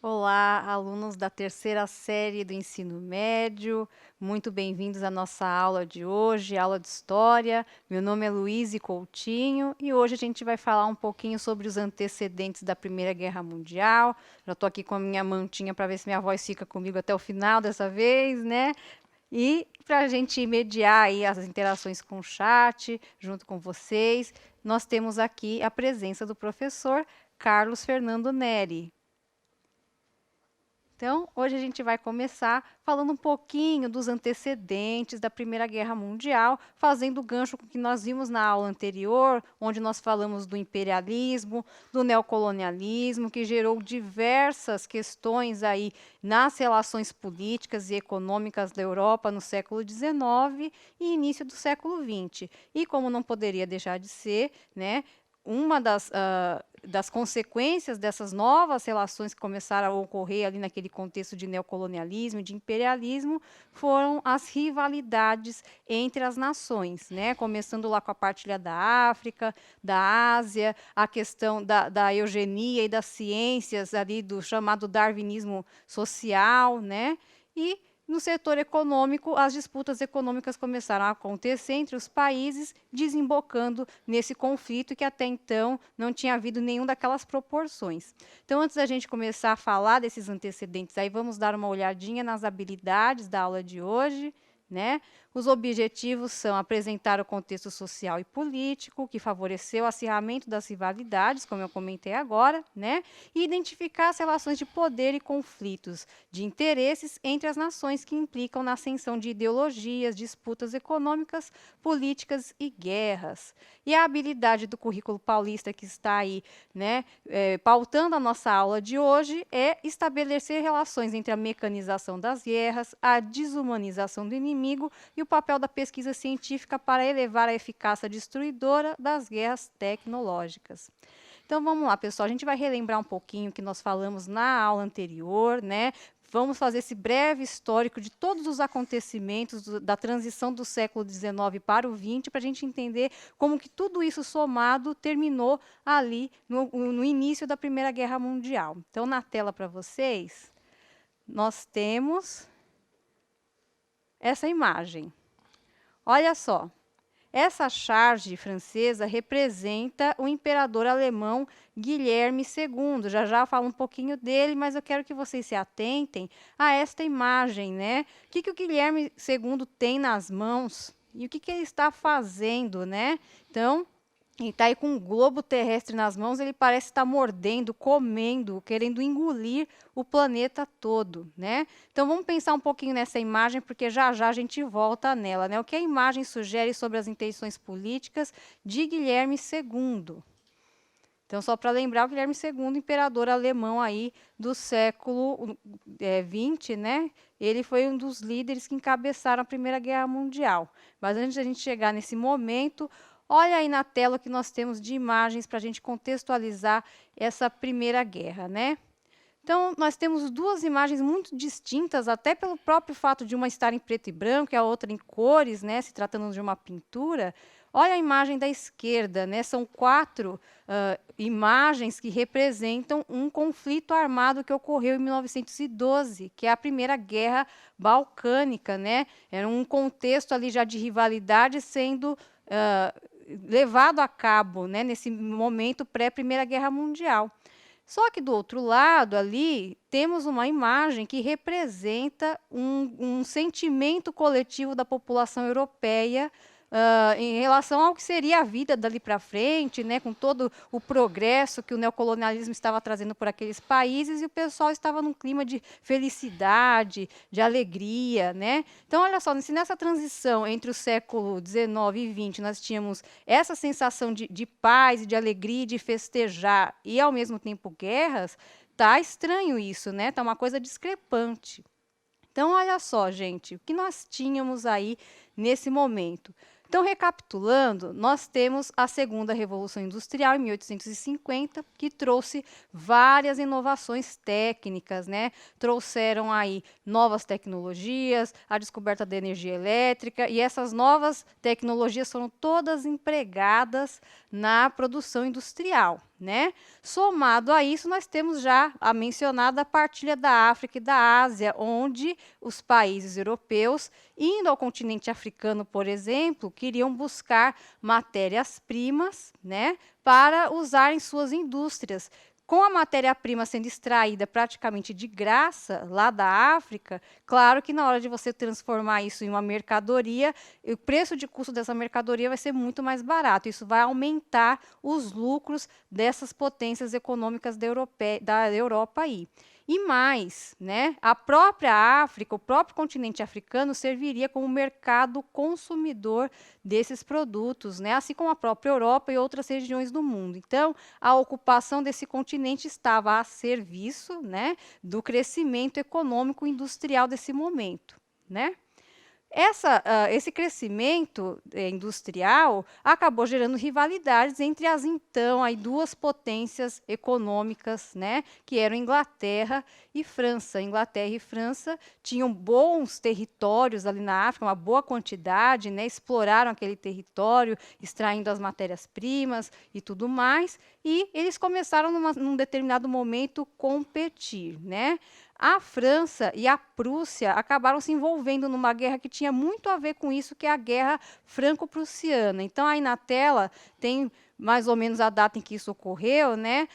Olá, alunos da terceira série do ensino médio, muito bem-vindos à nossa aula de hoje, aula de História. Meu nome é Luíse Coutinho e hoje a gente vai falar um pouquinho sobre os antecedentes da Primeira Guerra Mundial. Já estou aqui com a minha mantinha para ver se minha voz fica comigo até o final dessa vez, né? E para a gente mediar aí as interações com o chat, junto com vocês, nós temos aqui a presença do professor Carlos Fernando Neri. Então, hoje a gente vai começar falando um pouquinho dos antecedentes da Primeira Guerra Mundial, fazendo gancho com o que nós vimos na aula anterior, onde nós falamos do imperialismo, do neocolonialismo, que gerou diversas questões aí nas relações políticas e econômicas da Europa no século XIX e início do século XX. E como não poderia deixar de ser, né, uma das consequências dessas novas relações que começaram a ocorrer ali naquele contexto de neocolonialismo e de imperialismo foram as rivalidades entre as nações, né? Começando lá com a partilha da África, da Ásia, a questão da eugenia e das ciências ali do chamado darwinismo social, né? E no setor econômico, as disputas econômicas começaram a acontecer entre os países, desembocando nesse conflito que até então não tinha havido nenhum daquelas proporções. Então, antes da gente começar a falar desses antecedentes, aí vamos dar uma olhadinha nas habilidades da aula de hoje, né? Os objetivos são apresentar o contexto social e político que favoreceu o acirramento das rivalidades, como eu comentei agora, né? E identificar as relações de poder e conflitos de interesses entre as nações que implicam na ascensão de ideologias, disputas econômicas, políticas e guerras. E a habilidade do currículo paulista que está aí, né, pautando a nossa aula de hoje é estabelecer relações entre a mecanização das guerras, a desumanização do inimigo e o papel da pesquisa científica para elevar a eficácia destruidora das guerras tecnológicas. Então vamos lá, pessoal, a gente vai relembrar um pouquinho o que nós falamos na aula anterior, né? Vamos fazer esse breve histórico de todos os acontecimentos da transição do século XIX para o XX, para a gente entender como que tudo isso somado terminou ali no início da Primeira Guerra Mundial. Então, na tela para vocês, nós temos essa imagem. Olha só, essa charge francesa representa o imperador alemão Guilherme II. Já já eu falo um pouquinho dele, mas eu quero que vocês se atentem a esta imagem, né? O que o Guilherme II tem nas mãos e o que ele está fazendo, né? Então, ele está aí com um globo terrestre nas mãos, ele parece estar mordendo, comendo, querendo engolir o planeta todo, né? Então vamos pensar um pouquinho nessa imagem, porque já já a gente volta nela, né? O que a imagem sugere sobre as intenções políticas de Guilherme II? Então, só para lembrar, o Guilherme II, imperador alemão aí do século XX, né? Ele foi um dos líderes que encabeçaram a Primeira Guerra Mundial. Mas antes de a gente chegar nesse momento, olha aí na tela o que nós temos de imagens para a gente contextualizar essa Primeira Guerra, né? Então, nós temos duas imagens muito distintas, até pelo próprio fato de uma estar em preto e branco e a outra em cores, né, se tratando de uma pintura. Olha a imagem da esquerda, né, são quatro imagens que representam um conflito armado que ocorreu em 1912, que é a Primeira Guerra Balcânica, né? Era um contexto ali já de rivalidade sendo levado a cabo, né, nesse momento pré-Primeira Guerra Mundial. Só que do outro lado ali temos uma imagem que representa um sentimento coletivo da população europeia em relação ao que seria a vida dali para frente, né, com todo o progresso que o neocolonialismo estava trazendo por aqueles países, e o pessoal estava num clima de felicidade, de alegria, né? Então, olha só, se nessa transição entre o século XIX e XX nós tínhamos essa sensação de paz, de alegria, de festejar e, ao mesmo tempo, guerras, tá estranho isso, né? Tá uma coisa discrepante. Então, olha só, gente, o que nós tínhamos aí nesse momento. Então, recapitulando, nós temos a segunda Revolução Industrial, em 1850, que trouxe várias inovações técnicas, né? Trouxeram aí novas tecnologias, a descoberta da energia elétrica, e essas novas tecnologias foram todas empregadas na produção industrial, né? Somado a isso, nós temos já a mencionada partilha da África e da Ásia, onde os países europeus, indo ao continente africano, por exemplo, queriam buscar matérias-primas, né, para usar em suas indústrias. Com a matéria-prima sendo extraída praticamente de graça lá da África, claro que na hora de você transformar isso em uma mercadoria, o preço de custo dessa mercadoria vai ser muito mais barato. Isso vai aumentar os lucros dessas potências econômicas da Europa aí. E mais, né, a própria África, o próprio continente africano serviria como mercado consumidor desses produtos, né, assim como a própria Europa e outras regiões do mundo. Então, a ocupação desse continente estava a serviço, né, do crescimento econômico e industrial desse momento, né? Esse crescimento industrial acabou gerando rivalidades entre as então aí, duas potências econômicas, né, que eram Inglaterra e França. Inglaterra e França tinham bons territórios ali na África, uma boa quantidade, né, exploraram aquele território, extraindo as matérias-primas e tudo mais, e eles começaram num determinado momento competir, né? A França e a Prússia acabaram se envolvendo numa guerra que tinha muito a ver com isso, que é a Guerra Franco-Prussiana. Então, aí na tela tem mais ou menos a data em que isso ocorreu, né?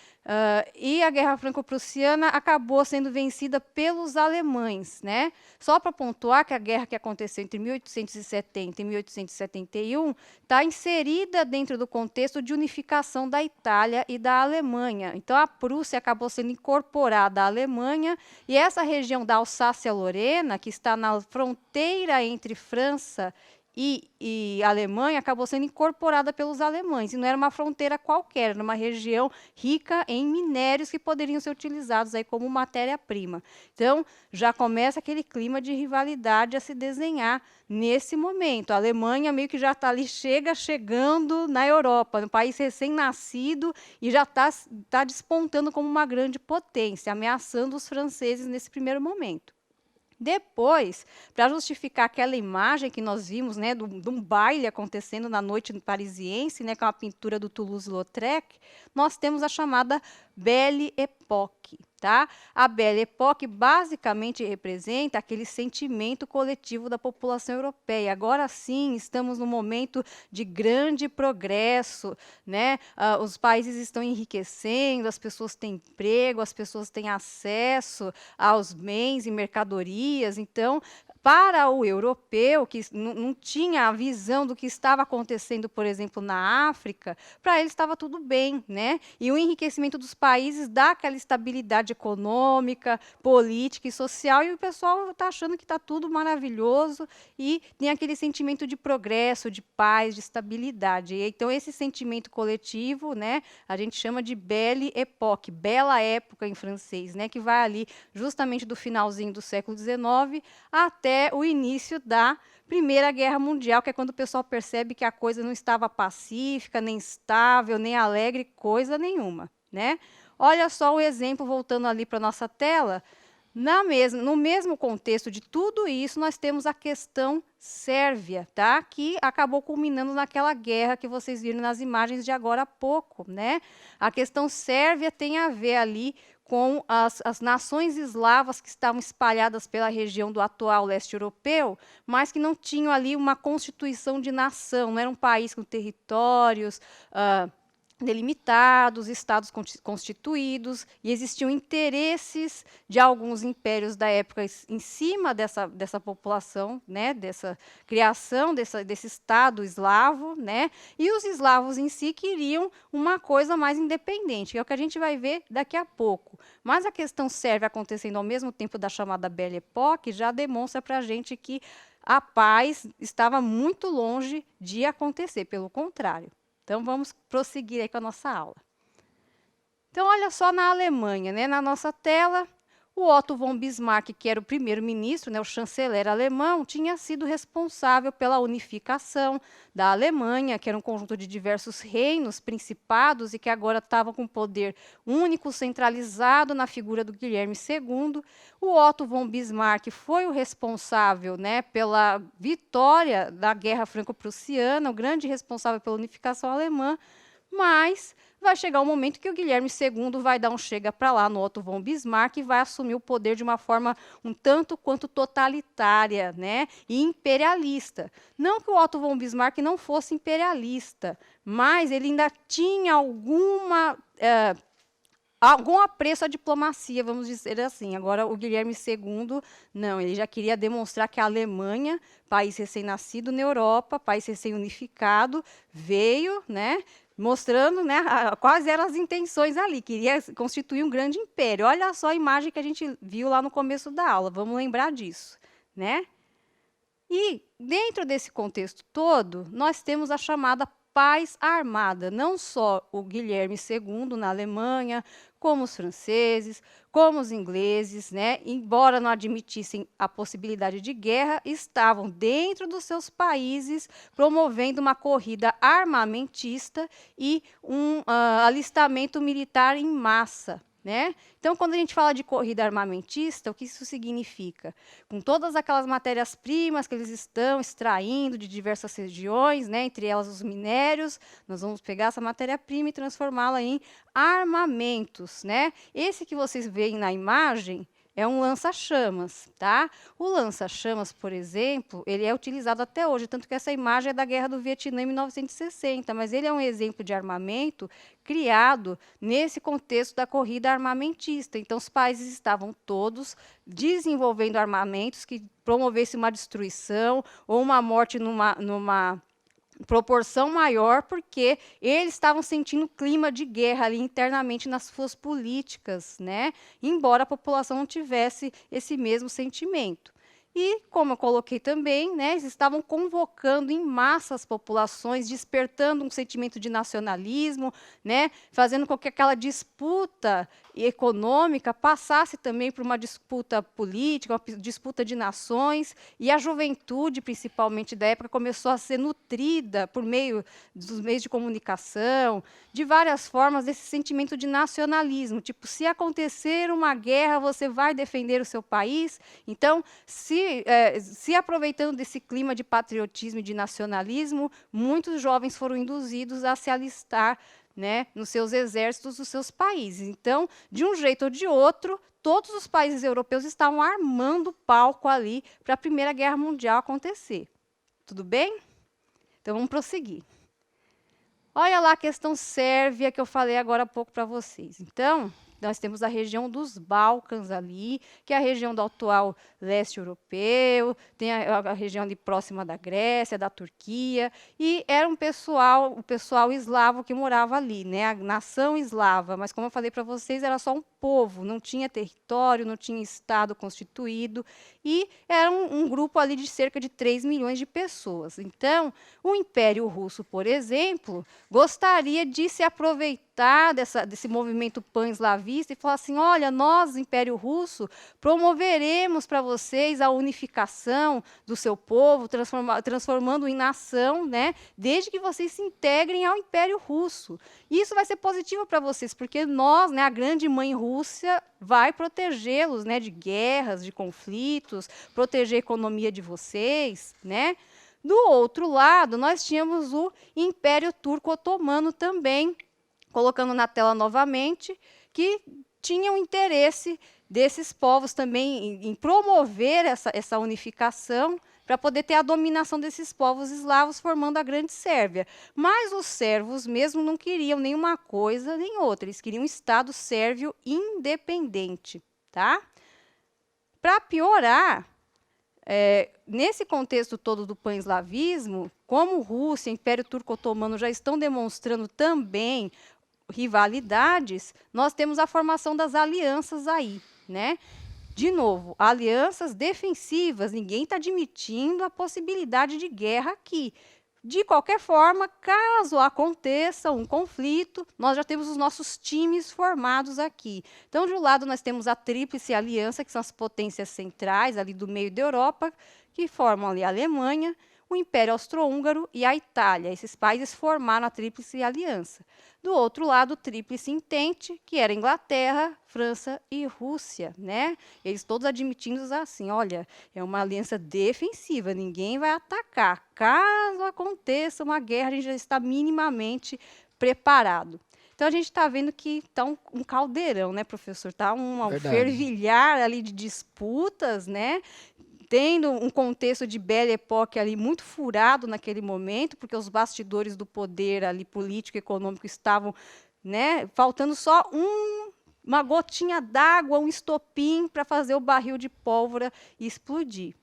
E a Guerra Franco-Prussiana acabou sendo vencida pelos alemães, né? Só para pontuar que a guerra que aconteceu entre 1870 e 1871 está inserida dentro do contexto de unificação da Itália e da Alemanha. Então, a Prússia acabou sendo incorporada à Alemanha, e essa região da Alsácia-Lorena, que está na fronteira entre França e Alemanha, acabou sendo incorporada pelos alemães. E não era uma fronteira qualquer, era uma região rica em minérios que poderiam ser utilizados aí como matéria-prima. Então, já começa aquele clima de rivalidade a se desenhar nesse momento. A Alemanha meio que já está ali, chegando na Europa, no país recém-nascido, e já está despontando como uma grande potência, ameaçando os franceses nesse primeiro momento. Depois, para justificar aquela imagem que nós vimos, né, de um baile acontecendo na noite parisiense, né, com a pintura do Toulouse-Lautrec, nós temos a chamada Belle Époque. Tá? A Belle Époque basicamente representa aquele sentimento coletivo da população europeia. Agora sim, estamos num momento de grande progresso, né? Os países estão enriquecendo, as pessoas têm emprego, as pessoas têm acesso aos bens e mercadorias. Então, para o europeu, que não tinha a visão do que estava acontecendo, por exemplo, na África, para ele estava tudo bem, né? E o enriquecimento dos países dá aquela estabilidade econômica, política e social, e o pessoal está achando que está tudo maravilhoso e tem aquele sentimento de progresso, de paz, de estabilidade. E, então, esse sentimento coletivo, né, a gente chama de Belle Époque, bela época em francês, né, que vai ali justamente do finalzinho do século XIX até o início da Primeira Guerra Mundial, que é quando o pessoal percebe que a coisa não estava pacífica, nem estável, nem alegre, coisa nenhuma, né? Olha só o exemplo, voltando ali para a nossa tela. No mesmo contexto de tudo isso, nós temos a questão sérvia, tá? Que acabou culminando naquela guerra que vocês viram nas imagens de agora há pouco, né? A questão sérvia tem a ver ali com as nações eslavas que estavam espalhadas pela região do atual leste europeu, mas que não tinham ali uma constituição de nação, não era um país com territórios delimitados, estados constituídos, e existiam interesses de alguns impérios da época em cima dessa população, né, dessa criação desse estado eslavo, né, e os eslavos em si queriam uma coisa mais independente, que é o que a gente vai ver daqui a pouco. Mas a questão sérvia acontecendo ao mesmo tempo da chamada Belle Époque já demonstra para a gente que a paz estava muito longe de acontecer, pelo contrário. Então, vamos prosseguir aí com a nossa aula. Então, olha só na Alemanha, né? Na nossa tela, o Otto von Bismarck, que era o primeiro-ministro, né, o chanceler alemão, tinha sido responsável pela unificação da Alemanha, que era um conjunto de diversos reinos, principados, e que agora estavam com poder único, centralizado na figura do Guilherme II. O Otto von Bismarck foi o responsável, né, pela vitória da Guerra Franco-Prussiana, o grande responsável pela unificação alemã. Mas vai chegar um momento que o Guilherme II vai dar um chega para lá no Otto von Bismarck e vai assumir o poder de uma forma um tanto quanto totalitária, né, e imperialista. Não que o Otto von Bismarck não fosse imperialista, mas ele ainda tinha algum apreço à diplomacia, vamos dizer assim. Agora, o Guilherme II, não, ele já queria demonstrar que a Alemanha, país recém-nascido na Europa, país recém-unificado, veio, né, mostrando, né, quais eram as intenções ali, queria constituir um grande império. Olha só a imagem que a gente viu lá no começo da aula, vamos lembrar disso, né? E, dentro desse contexto todo, nós temos a chamada paz armada, não só o Guilherme II na Alemanha, como os franceses, como os ingleses, né, embora não admitissem a possibilidade de guerra, estavam dentro dos seus países promovendo uma corrida armamentista e um alistamento militar em massa. Né? Então, quando a gente fala de corrida armamentista, o que isso significa? Com todas aquelas matérias-primas que eles estão extraindo de diversas regiões, né, entre elas os minérios, nós vamos pegar essa matéria-prima e transformá-la em armamentos. Né? Esse que vocês veem na imagem é um lança-chamas, tá? O lança-chamas, por exemplo, ele é utilizado até hoje, tanto que essa imagem é da Guerra do Vietnã em 1960, mas ele é um exemplo de armamento criado nesse contexto da corrida armamentista. Então, os países estavam todos desenvolvendo armamentos que promovessem uma destruição ou uma morte numa proporção maior, porque eles estavam sentindo clima de guerra ali internamente nas suas políticas, né? Embora a população não tivesse esse mesmo sentimento. E, como eu coloquei também, né, eles estavam convocando em massa as populações, despertando um sentimento de nacionalismo, né, fazendo com que aquela disputa econômica passasse também por uma disputa política, uma disputa de nações, e a juventude, principalmente da época, começou a ser nutrida por meio dos meios de comunicação, de várias formas, desse sentimento de nacionalismo, tipo, se acontecer uma guerra, você vai defender o seu país. Então, se aproveitando desse clima de patriotismo e de nacionalismo, muitos jovens foram induzidos a se alistar, né, nos seus exércitos dos seus países. Então, de um jeito ou de outro, todos os países europeus estavam armando o palco ali para a Primeira Guerra Mundial acontecer. Tudo bem? Então, vamos prosseguir. Olha lá a questão sérvia que eu falei agora há pouco para vocês. Então, nós temos a região dos Balcãs ali, que é a região do atual leste europeu, tem a região ali próxima da Grécia, da Turquia, e era o pessoal eslavo que morava ali, né? A nação eslava, mas como eu falei para vocês, era só um povo, não tinha território, não tinha estado constituído, e era um grupo ali de cerca de 3 milhões de pessoas. Então, o Império Russo, por exemplo, gostaria de se aproveitar desse movimento pan-eslavista e falar assim, olha, nós, Império Russo, promoveremos para vocês a unificação do seu povo, transformando em nação, né, desde que vocês se integrem ao Império Russo. Isso vai ser positivo para vocês, porque nós, né, a grande mãe Rússia, vai protegê-los, né, de guerras, de conflitos, proteger a economia de vocês, né? Do outro lado, nós tínhamos o Império Turco Otomano também, colocando na tela novamente, que tinha o interesse desses povos também em promover essa unificação para poder ter a dominação desses povos eslavos, formando a Grande Sérvia. Mas os sérvios mesmo não queriam nenhuma coisa nem outra, eles queriam um Estado sérvio independente. Tá? Para piorar, nesse contexto todo do pan-eslavismo, como Rússia e Império Turco-Otomano já estão demonstrando também rivalidades, nós temos a formação das alianças aí, né? De novo, alianças defensivas, ninguém está admitindo a possibilidade de guerra aqui. De qualquer forma, caso aconteça um conflito, nós já temos os nossos times formados aqui. Então, de um lado, nós temos a Tríplice Aliança, que são as potências centrais ali do meio da Europa, que formam ali a Alemanha, o Império Austro-Húngaro e a Itália. Esses países formaram a Tríplice Aliança. Do outro lado, o Tríplice Entente, que era Inglaterra, França e Rússia, né? Eles todos admitindo assim, olha, é uma aliança defensiva, ninguém vai atacar. Caso aconteça uma guerra, a gente já está minimamente preparado. Então, a gente está vendo que está um caldeirão, né, professor? Está um Verdade. fervilhar ali de disputas, né? Tendo um contexto de Belle Époque ali muito furado naquele momento, porque os bastidores do poder ali político e econômico estavam, né, faltando só uma gotinha d'água, um estopim para fazer o barril de pólvora explodir.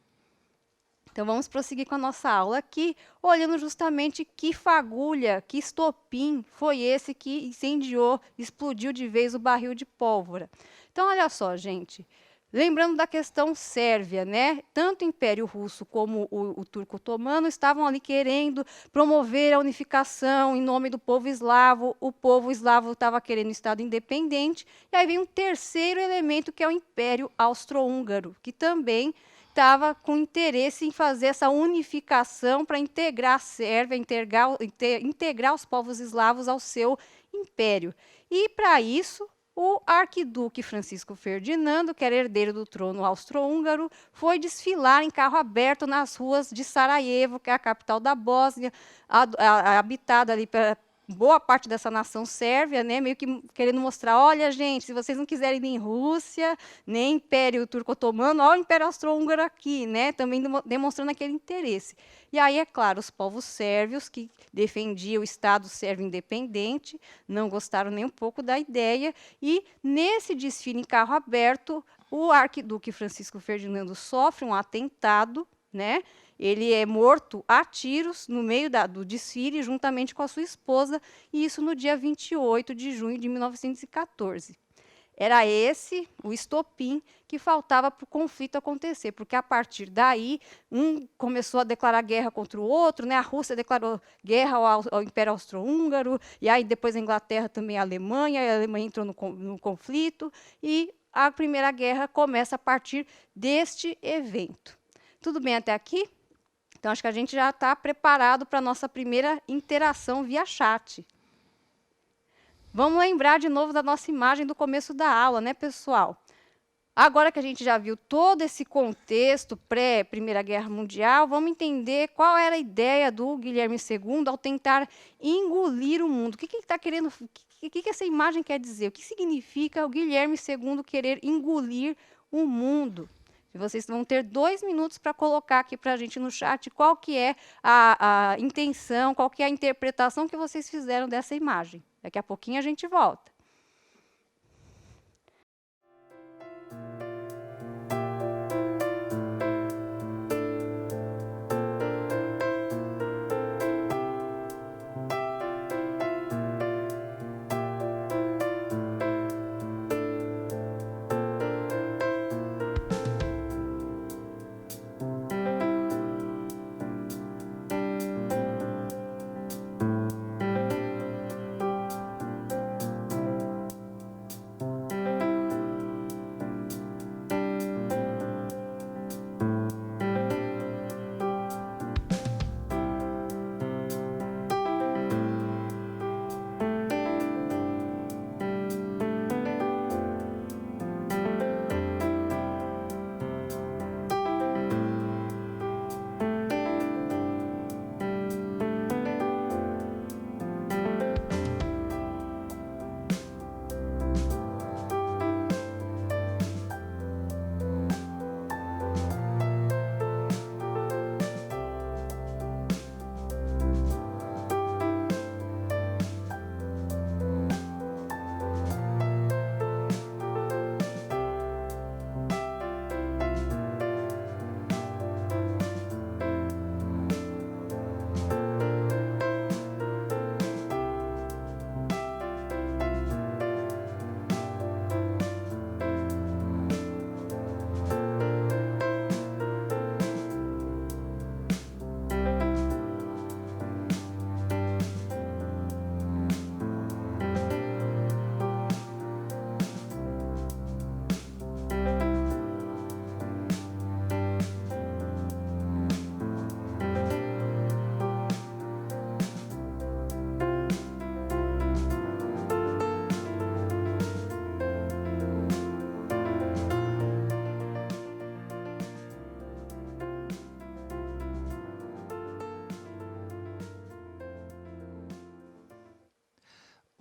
Então, vamos prosseguir com a nossa aula aqui, olhando justamente que fagulha, que estopim foi esse que incendiou, explodiu de vez o barril de pólvora. Então, olha só, gente. Lembrando da questão sérvia, né? Tanto o Império Russo como o Turco Otomano estavam ali querendo promover a unificação em nome do povo eslavo. O povo eslavo estava querendo um Estado independente. E aí vem um terceiro elemento, que é o Império Austro-Húngaro, que também estava com interesse em fazer essa unificação para integrar a Sérvia, integrar os povos eslavos ao seu império. E, para isso, o arquiduque Francisco Ferdinando, que era herdeiro do trono austro-húngaro, foi desfilar em carro aberto nas ruas de Sarajevo, que é a capital da Bósnia, habitada ali boa parte dessa nação sérvia, né, meio que querendo mostrar, olha, gente, se vocês não quiserem nem Rússia, nem Império Turco-Otomano, olha o Império Austro-Húngaro aqui, né, também demonstrando aquele interesse. E aí, é claro, os povos sérvios, que defendiam o Estado sérvio independente, não gostaram nem um pouco da ideia, e nesse desfile em carro aberto, o arquiduque Francisco Ferdinando sofre um atentado, né? Ele é morto a tiros no meio do desfile, juntamente com a sua esposa, e isso no dia 28 de junho de 1914. Era esse o estopim que faltava para o conflito acontecer, porque a partir daí, um começou a declarar guerra contra o outro, né? A Rússia declarou guerra ao Império Austro-Húngaro, e aí depois a Inglaterra também a Alemanha entrou no conflito, e a Primeira Guerra começa a partir deste evento. Tudo bem até aqui? Então, acho que a gente já está preparado para a nossa primeira interação via chat. Vamos lembrar de novo da nossa imagem do começo da aula, né, pessoal? Agora que a gente já viu todo esse contexto pré-Primeira Guerra Mundial, vamos entender qual era a ideia do Guilherme II ao tentar engolir o mundo. O que ele está querendo? O que essa imagem quer dizer? O que significa o Guilherme II querer engolir o mundo? E vocês vão ter 2 minutos para colocar aqui para a gente no chat qual que é a intenção, qual que é a interpretação que vocês fizeram dessa imagem. Daqui a pouquinho a gente volta.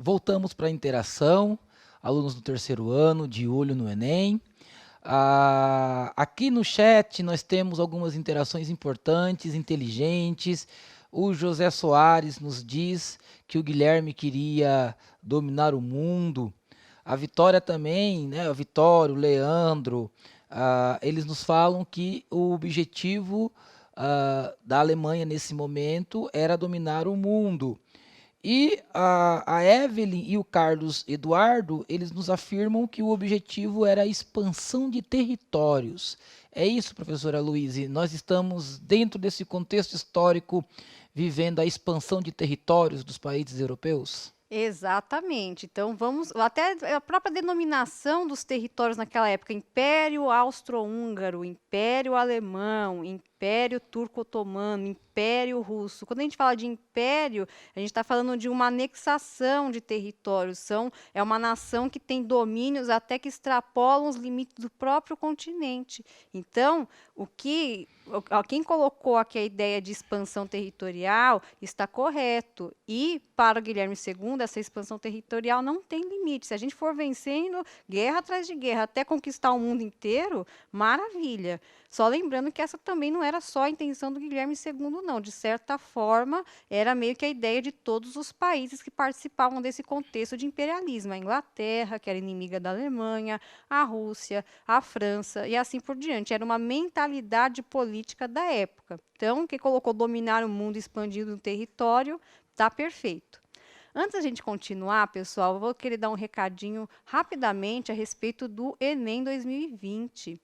voltamos para a interação, alunos do terceiro ano, de olho no Enem. Aqui no chat nós temos algumas interações importantes, inteligentes. O José Soares nos diz que o Guilherme queria dominar o mundo. A Vitória também, né? A Vitória, o Leandro, eles nos falam que o objetivo da Alemanha nesse momento era dominar o mundo. E a Evelyn e o Carlos Eduardo, eles nos afirmam que o objetivo era a expansão de territórios. É isso, professora Luiz, e nós estamos dentro desse contexto histórico vivendo a expansão de territórios dos países europeus? Exatamente. Então vamos até a própria denominação dos territórios naquela época, Império Austro-Húngaro, Império Alemão, Império Turco-Otomano, Império Russo. Quando a gente fala de império, a gente está falando de uma anexação de territórios. É uma nação que tem domínios até que extrapolam os limites do próprio continente. Então, quem colocou aqui a ideia de expansão territorial está correto. E, para o Guilherme II, essa expansão territorial não tem limite. Se a gente for vencendo guerra atrás de guerra até conquistar o mundo inteiro, maravilha. Só lembrando que essa também não era só a intenção do Guilherme II, não. De certa forma, era meio que a ideia de todos os países que participavam desse contexto de imperialismo. A Inglaterra, que era inimiga da Alemanha, a Rússia, a França e assim por diante. Era uma mentalidade política da época. Então, quem colocou dominar o mundo expandindo o território, está perfeito. Antes da gente continuar, pessoal, eu vou querer dar um recadinho rapidamente a respeito do Enem 2020.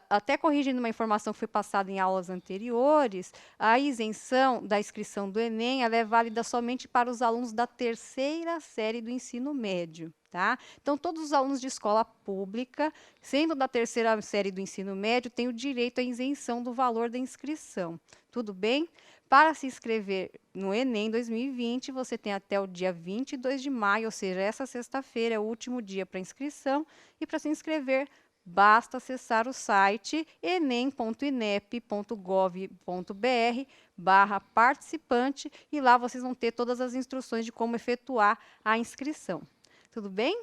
Até corrigindo uma informação que foi passada em aulas anteriores, a isenção da inscrição do Enem ela é válida somente para os alunos da terceira série do ensino médio. Tá? Então, todos os alunos de escola pública, sendo da terceira série do ensino médio, têm o direito à isenção do valor da inscrição. Tudo bem? Para se inscrever no Enem 2020, você tem até o dia 22 de maio, ou seja, essa sexta-feira é o último dia para inscrição. E para se inscrever, basta acessar o site enem.inep.gov.br/participante e lá vocês vão ter todas as instruções de como efetuar a inscrição. Tudo bem?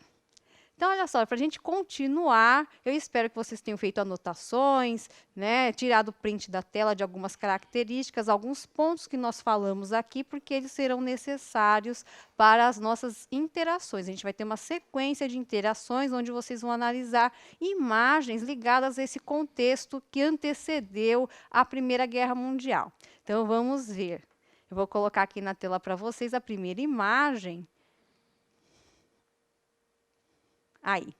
Então, olha só, para a gente continuar, eu espero que vocês tenham feito anotações, né, tirado print da tela de algumas características, alguns pontos que nós falamos aqui, porque eles serão necessários para as nossas interações. A gente vai ter uma sequência de interações onde vocês vão analisar imagens ligadas a esse contexto que antecedeu a Primeira Guerra Mundial. Então, vamos ver. Eu vou colocar aqui na tela para vocês a primeira imagem. Aí.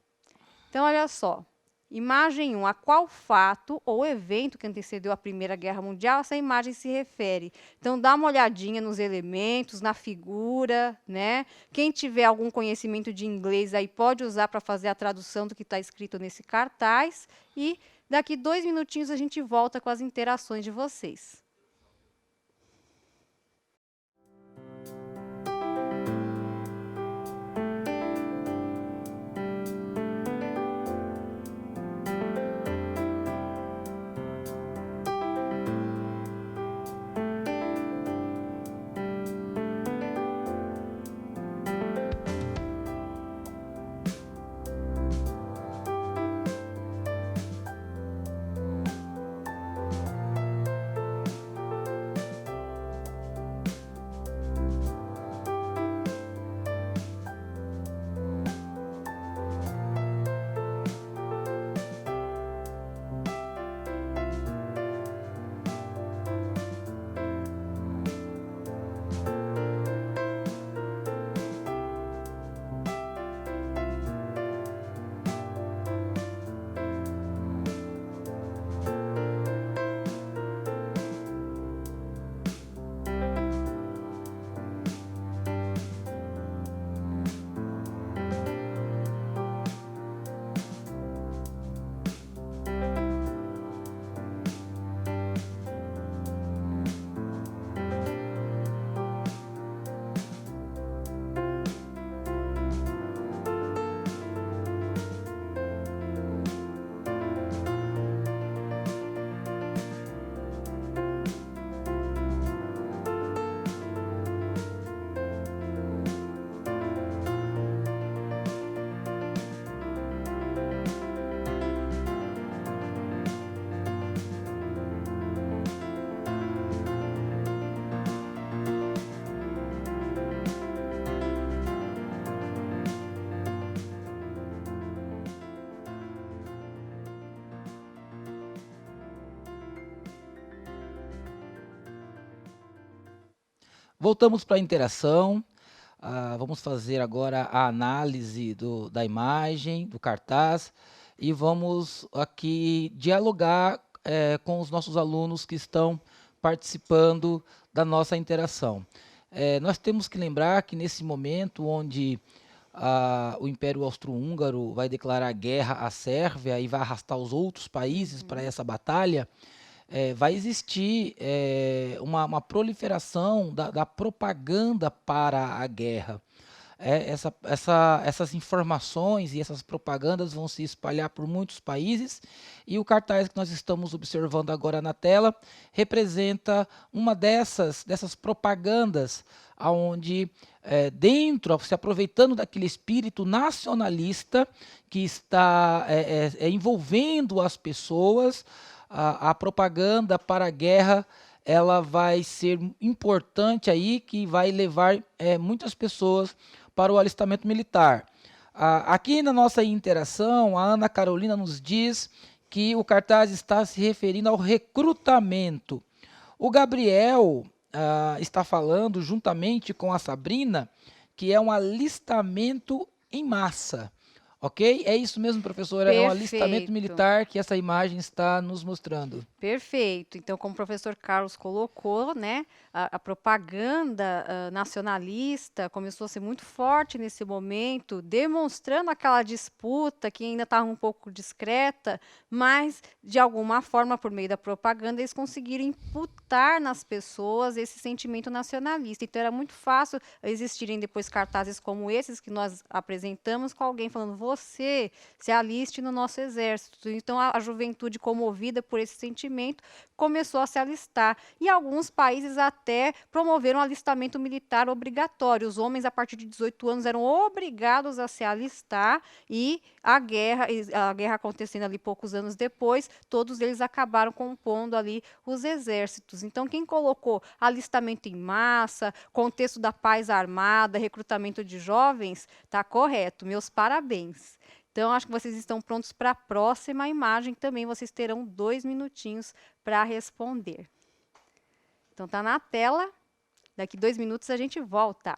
Então, olha só. Imagem 1. A qual fato ou evento que antecedeu a Primeira Guerra Mundial essa imagem se refere? Então, dá uma olhadinha nos elementos, na figura, né? Quem tiver algum conhecimento de inglês aí pode usar para fazer a tradução do que está escrito nesse cartaz. E daqui 2 minutinhos a gente volta com as interações de vocês. Voltamos para a interação. Vamos fazer agora a análise da imagem, do cartaz, e vamos aqui dialogar com os nossos alunos que estão participando da nossa interação. Nós temos que lembrar que nesse momento onde o Império Austro-Húngaro vai declarar guerra à Sérvia e vai arrastar os outros países para essa batalha, vai existir uma proliferação da propaganda para a guerra. Essas informações e essas propagandas vão se espalhar por muitos países, e o cartaz que nós estamos observando agora na tela representa uma dessas propagandas, onde dentro, se aproveitando daquele espírito nacionalista que está envolvendo as pessoas, a propaganda para a guerra ela vai ser importante aí, que vai levar muitas pessoas para o alistamento militar. Aqui na nossa interação, a Ana Carolina nos diz que o cartaz está se referindo ao recrutamento. O Gabriel está falando, juntamente com a Sabrina, que é um alistamento em massa. Ok? É isso mesmo, professora? É um alistamento militar que essa imagem está nos mostrando. Perfeito. Então, como o professor Carlos colocou, né, a propaganda nacionalista começou a ser muito forte nesse momento, demonstrando aquela disputa que ainda estava um pouco discreta, mas, de alguma forma, por meio da propaganda, eles conseguiram imputar nas pessoas esse sentimento nacionalista. Então, era muito fácil existirem depois cartazes como esses que nós apresentamos, com alguém falando: você se aliste no nosso exército. Então, a juventude, comovida por esse sentimento, começou a se alistar. E alguns países até promoveram o alistamento militar obrigatório. Os homens, a partir de 18 anos, eram obrigados a se alistar, e a guerra acontecendo ali poucos anos depois, todos eles acabaram compondo ali os exércitos. Então, quem colocou alistamento em massa, contexto da paz armada, recrutamento de jovens, está correto. Meus parabéns. Então, acho que vocês estão prontos para a próxima imagem. Também vocês terão 2 minutinhos para responder. Então, está na tela. Daqui 2 minutos a gente volta.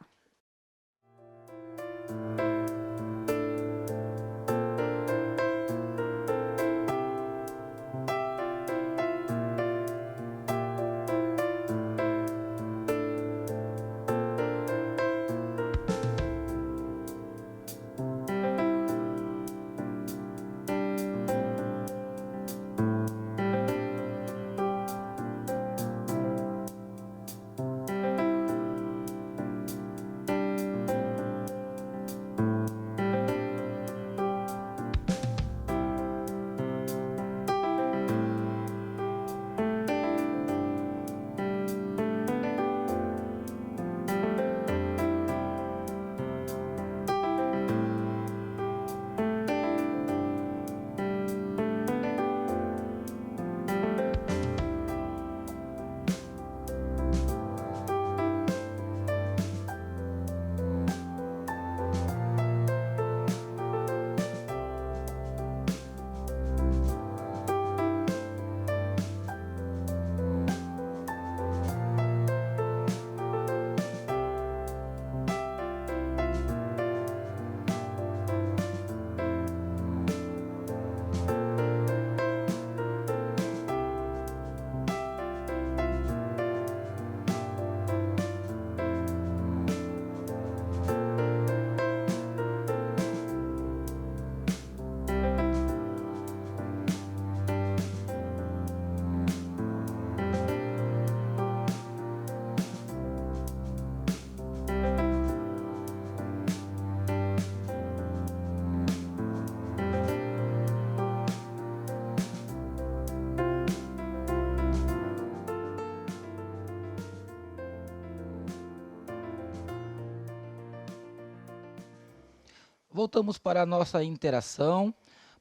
Voltamos para a nossa interação,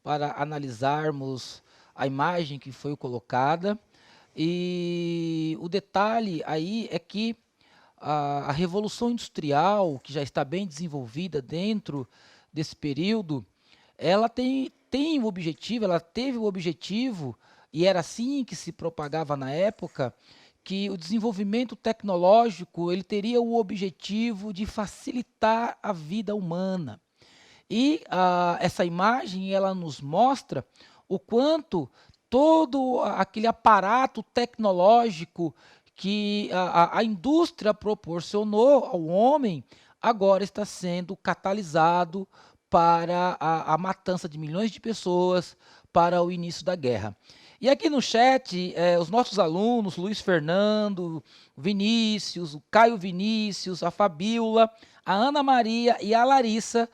para analisarmos a imagem que foi colocada. E o detalhe aí é que a Revolução Industrial, que já está bem desenvolvida dentro desse período, ela tem o objetivo, ela teve o objetivo, e era assim que se propagava na época, que o desenvolvimento tecnológico ele teria o objetivo de facilitar a vida humana. E essa imagem ela nos mostra o quanto todo aquele aparato tecnológico que a indústria proporcionou ao homem agora está sendo catalisado para a matança de milhões de pessoas, para o início da guerra. E aqui no chat, os nossos alunos, Luiz Fernando, Vinícius, o Caio Vinícius, a Fabíola, a Ana Maria e a Larissa,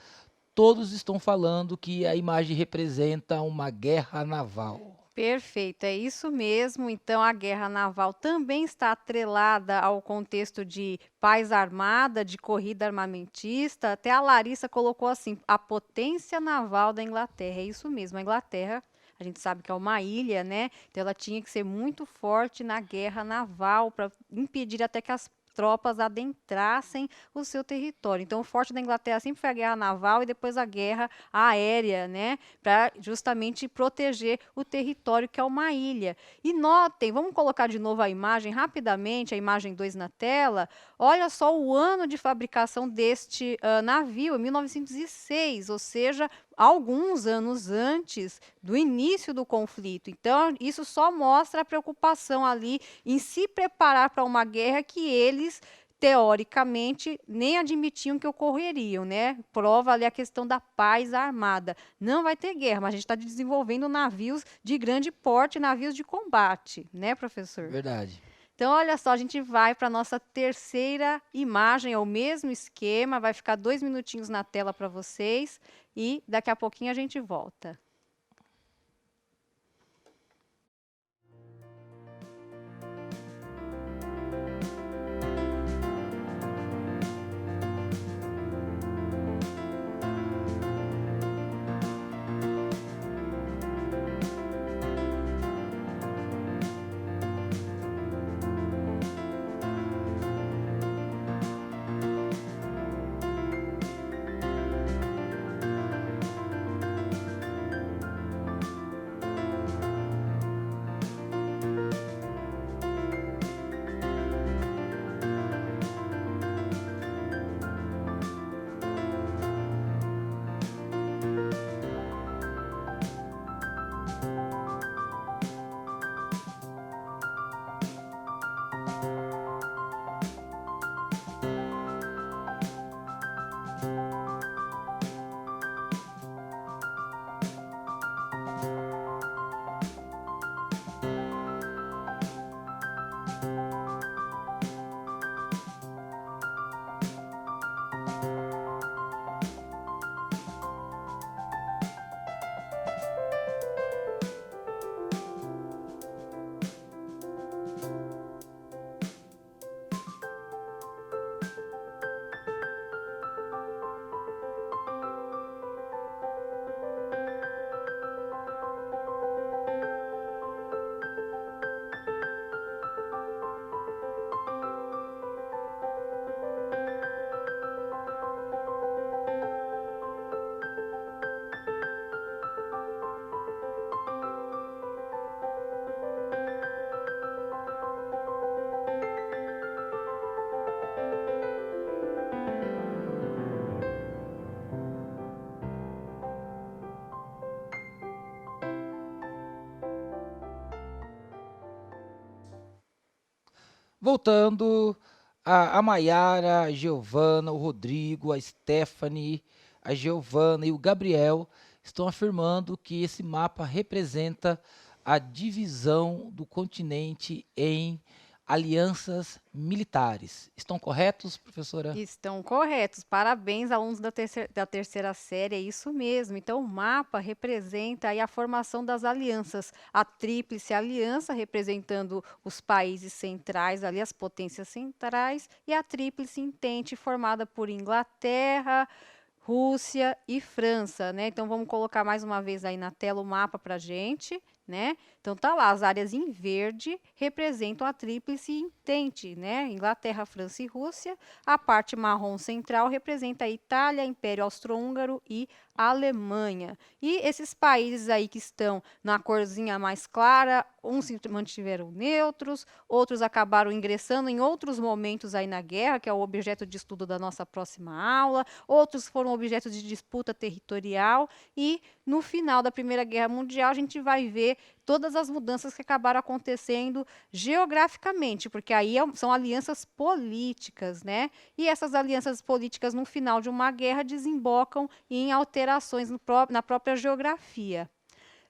todos estão falando que a imagem representa uma guerra naval. Perfeito, é isso mesmo. Então, a guerra naval também está atrelada ao contexto de paz armada, de corrida armamentista. Até a Larissa colocou assim: a potência naval da Inglaterra. É isso mesmo, a Inglaterra, a gente sabe que é uma ilha, né? Então, ela tinha que ser muito forte na guerra naval para impedir até que as tropas adentrassem o seu território. Então, o forte da Inglaterra sempre foi a guerra naval e depois a guerra aérea, né? Para justamente proteger o território, que é uma ilha. E notem, vamos colocar de novo a imagem rapidamente, a imagem 2 na tela. Olha só o ano de fabricação deste navio, 1906, ou seja, alguns anos antes do início do conflito. Então, isso só mostra a preocupação ali em se preparar para uma guerra que eles teoricamente nem admitiam que ocorreriam, né? Prova ali a questão da paz armada. Não vai ter guerra, mas a gente está desenvolvendo navios de grande porte, navios de combate, né, professor? Verdade. Então, olha só, a gente vai para a nossa terceira imagem, é o mesmo esquema, vai ficar 2 minutinhos na tela para vocês e daqui a pouquinho a gente volta. Voltando, a Maiara, a Giovana, o Rodrigo, a Stephanie, a Giovana e o Gabriel estão afirmando que esse mapa representa a divisão do continente em alianças militares. Estão corretos, professora? Estão corretos. Parabéns, alunos da terceira série, é isso mesmo. Então, o mapa representa aí a formação das alianças. A Tríplice Aliança, representando os países centrais, ali as potências centrais, e a Tríplice Entente, formada por Inglaterra, Rússia e França, né? Então, vamos colocar mais uma vez aí na tela o mapa para a gente, né? Então, tá lá, as áreas em verde representam a Tríplice Entente, né? Inglaterra, França e Rússia. A parte marrom central representa a Itália, Império Austro-Húngaro e Alemanha. E esses países aí que estão na corzinha mais clara, uns se mantiveram neutros, outros acabaram ingressando em outros momentos aí na guerra, que é o objeto de estudo da nossa próxima aula, outros foram objeto de disputa territorial, e no final da Primeira Guerra Mundial a gente vai ver todas as mudanças que acabaram acontecendo geograficamente, porque aí são alianças políticas, né? E essas alianças políticas, no final de uma guerra, desembocam em alterações na própria geografia.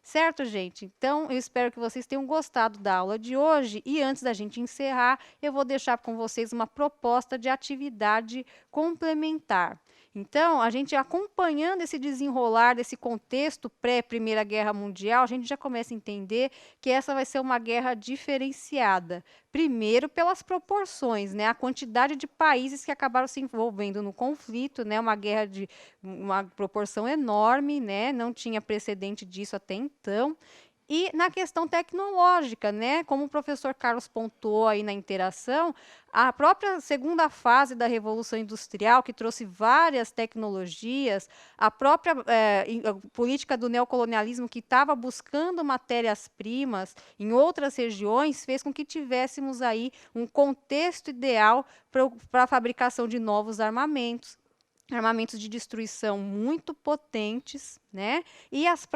Certo, gente? Então, eu espero que vocês tenham gostado da aula de hoje. E antes da gente encerrar, eu vou deixar com vocês uma proposta de atividade complementar. Então, a gente acompanhando esse desenrolar desse contexto pré-Primeira Guerra Mundial, a gente já começa a entender que essa vai ser uma guerra diferenciada. Primeiro, pelas proporções, né? A quantidade de países que acabaram se envolvendo no conflito, né? Uma guerra de uma proporção enorme, né? Não tinha precedente disso até então. E na questão tecnológica, né? Como o professor Carlos pontuou aí na interação, a própria segunda fase da Revolução Industrial, que trouxe várias tecnologias, a própria a política do neocolonialismo, que estava buscando matérias-primas em outras regiões, fez com que tivéssemos aí um contexto ideal para a fabricação de novos armamentos de destruição muito potentes, né? E as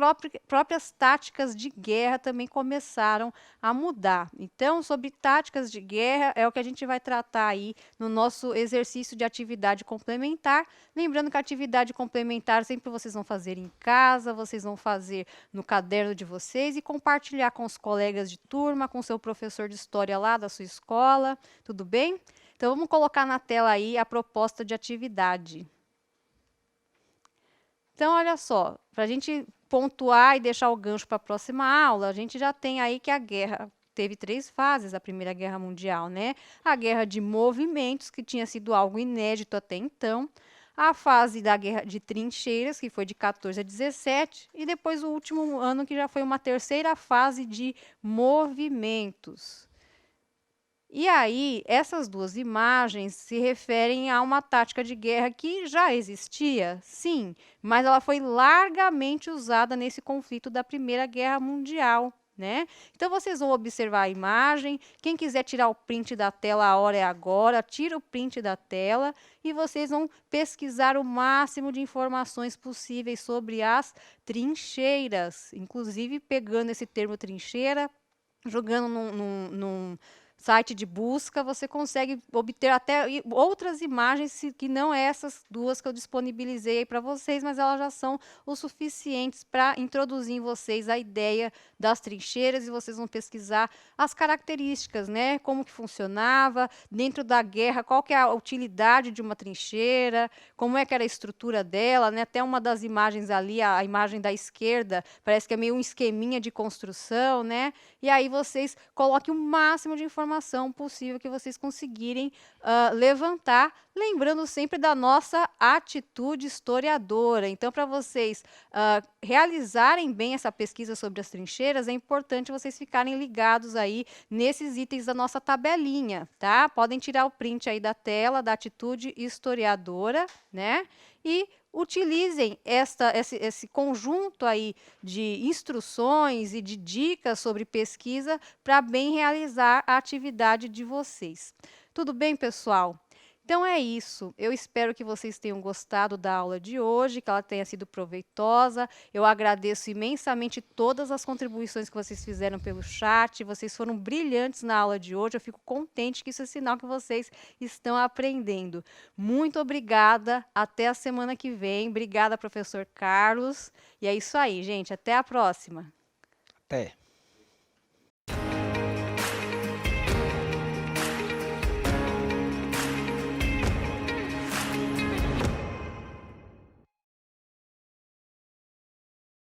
próprias táticas de guerra também começaram a mudar. Então, sobre táticas de guerra, é o que a gente vai tratar aí no nosso exercício de atividade complementar. Lembrando que a atividade complementar sempre vocês vão fazer em casa, vocês vão fazer no caderno de vocês e compartilhar com os colegas de turma, com o seu professor de história lá da sua escola, tudo bem? Então, vamos colocar na tela aí a proposta de atividade. Então, olha só, para a gente pontuar e deixar o gancho para a próxima aula, a gente já tem aí que a guerra teve 3 fases, a Primeira Guerra Mundial, né? A guerra de movimentos, que tinha sido algo inédito até então, a fase da guerra de trincheiras, que foi de 14 a 17, e depois o último ano, que já foi uma terceira fase de movimentos. E aí, essas duas imagens se referem a uma tática de guerra que já existia, sim, mas ela foi largamente usada nesse conflito da Primeira Guerra Mundial, né? Então, vocês vão observar a imagem. Quem quiser tirar o print da tela, a hora é agora, tira o print da tela e vocês vão pesquisar o máximo de informações possíveis sobre as trincheiras, inclusive pegando esse termo trincheira, jogando num site de busca, você consegue obter até outras imagens que não essas duas que eu disponibilizei para vocês, mas elas já são o suficientes para introduzir em vocês a ideia das trincheiras e vocês vão pesquisar as características, né? Como que funcionava dentro da guerra, qual que é a utilidade de uma trincheira, como é que era a estrutura dela, né? Até uma das imagens ali, a imagem da esquerda, parece que é meio um esqueminha de construção, né? E aí vocês coloquem o máximo de informação possível que vocês conseguirem levantar, lembrando sempre da nossa atitude historiadora. Então, para vocês realizarem bem essa pesquisa sobre as trincheiras, é importante vocês ficarem ligados aí nesses itens da nossa tabelinha, tá? Podem tirar o print aí da tela da atitude historiadora, né? E utilizem esse conjunto aí de instruções e de dicas sobre pesquisa para bem realizar a atividade de vocês. Tudo bem, pessoal? Então é isso. Eu espero que vocês tenham gostado da aula de hoje, que ela tenha sido proveitosa. Eu agradeço imensamente todas as contribuições que vocês fizeram pelo chat. Vocês foram brilhantes na aula de hoje. Eu fico contente que isso é sinal que vocês estão aprendendo. Muito obrigada. Até a semana que vem. Obrigada, professor Carlos. E é isso aí, gente. Até a próxima. Até.